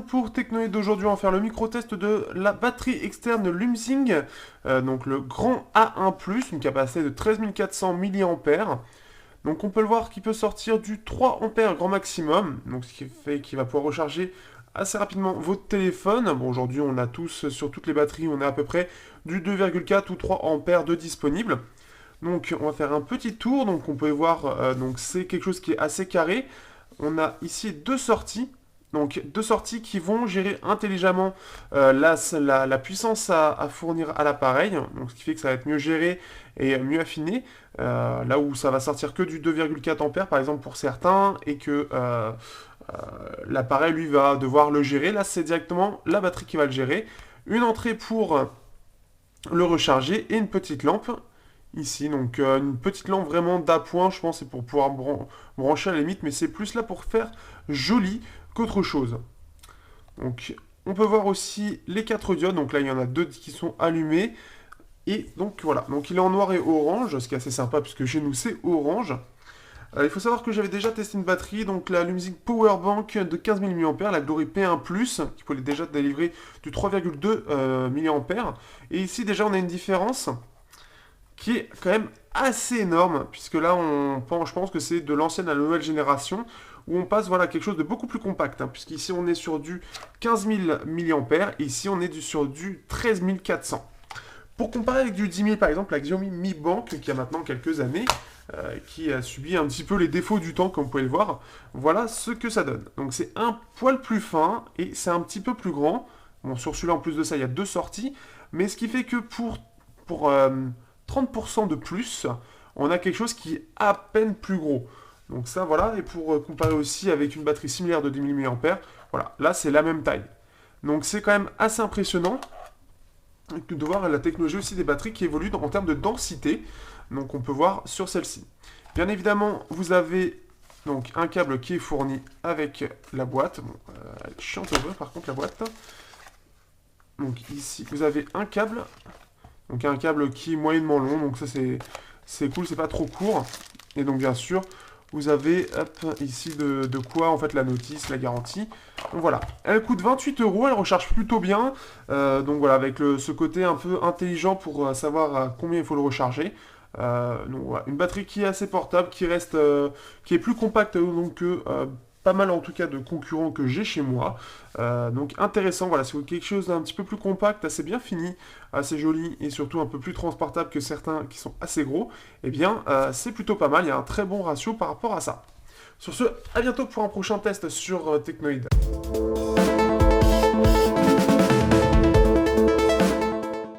pour Technoïd d'aujourd'hui, on va faire le micro-test de la batterie externe Lumsing, donc le grand A1+, une capacité de 13 400 mAh. Donc on peut le voir qu'il peut sortir du 3 A grand maximum, donc ce qui fait qu'il va pouvoir recharger assez rapidement votre téléphone. Bon, aujourd'hui on a tous, sur toutes les batteries, on a à peu près du 2,4 ou 3 A de disponible. Donc on va faire un petit tour, donc on peut voir, donc c'est quelque chose qui est assez carré. On a ici deux sorties. Donc deux sorties qui vont gérer intelligemment la puissance à fournir à l'appareil, donc ce qui fait que ça va être mieux géré et mieux affiné, là où ça va sortir que du 2,4 A par exemple pour certains, et que l'appareil lui va devoir le gérer. Là c'est directement la batterie qui va le gérer. Une entrée pour le recharger et une petite lampe. Ici, donc une petite lampe vraiment d'appoint, je pense, c'est pour pouvoir brancher à la limite, mais c'est plus là pour faire joli qu'autre chose. Donc, on peut voir aussi les 4 diodes, donc là il y en a 2 qui sont allumées, et donc voilà, donc il est en noir et orange, ce qui est assez sympa puisque chez nous c'est orange. Il faut savoir que j'avais déjà testé une batterie, donc la Lumsing Powerbank de 15 000 mAh, la Glory P1+, qui pouvait déjà délivrer du 3,2 mAh, et ici déjà on a une différence qui est quand même assez énorme, puisque là, je pense que c'est de l'ancienne à la nouvelle génération, où on passe voilà, quelque chose de beaucoup plus compact, hein, puisqu'ici on est sur du 15 000 mAh, et ici on est sur du 13 400. Pour comparer avec du 10 000, par exemple, la Xiaomi Mi Band, qui a maintenant quelques années, qui a subi un petit peu les défauts du temps, comme vous pouvez le voir, voilà ce que ça donne. Donc c'est un poil plus fin, et c'est un petit peu plus grand. Bon, sur celui-là, en plus de ça, il y a deux sorties, mais ce qui fait que pour 30% de plus, on a quelque chose qui est à peine plus gros. Donc ça, voilà, et pour comparer aussi avec une batterie similaire de 10 000 mAh, voilà, là c'est la même taille. Donc c'est quand même assez impressionnant de voir la technologie aussi des batteries qui évoluent en termes de densité. Donc on peut voir sur celle-ci. Bien évidemment, vous avez donc un câble qui est fourni avec la boîte. Bon, elle est chiante à ouvrir par contre la boîte. Donc ici, vous avez un câble. Donc un câble qui est moyennement long, donc ça c'est cool, c'est pas trop court. Et donc bien sûr, vous avez hop, ici de quoi en fait la notice, la garantie. Donc voilà, elle coûte 28 €, elle recharge plutôt bien. Donc voilà, avec ce côté un peu intelligent pour savoir combien il faut le recharger. Donc voilà, une batterie qui est assez portable, qui reste, qui est plus compacte donc que pas mal en tout cas de concurrents que j'ai chez moi. Donc intéressant, voilà, c'est quelque chose d'un petit peu plus compact, assez bien fini, assez joli et surtout un peu plus transportable que certains qui sont assez gros. Eh bien, c'est plutôt pas mal, il y a un très bon ratio par rapport à ça. Sur ce, à bientôt pour un prochain test sur Technoïd.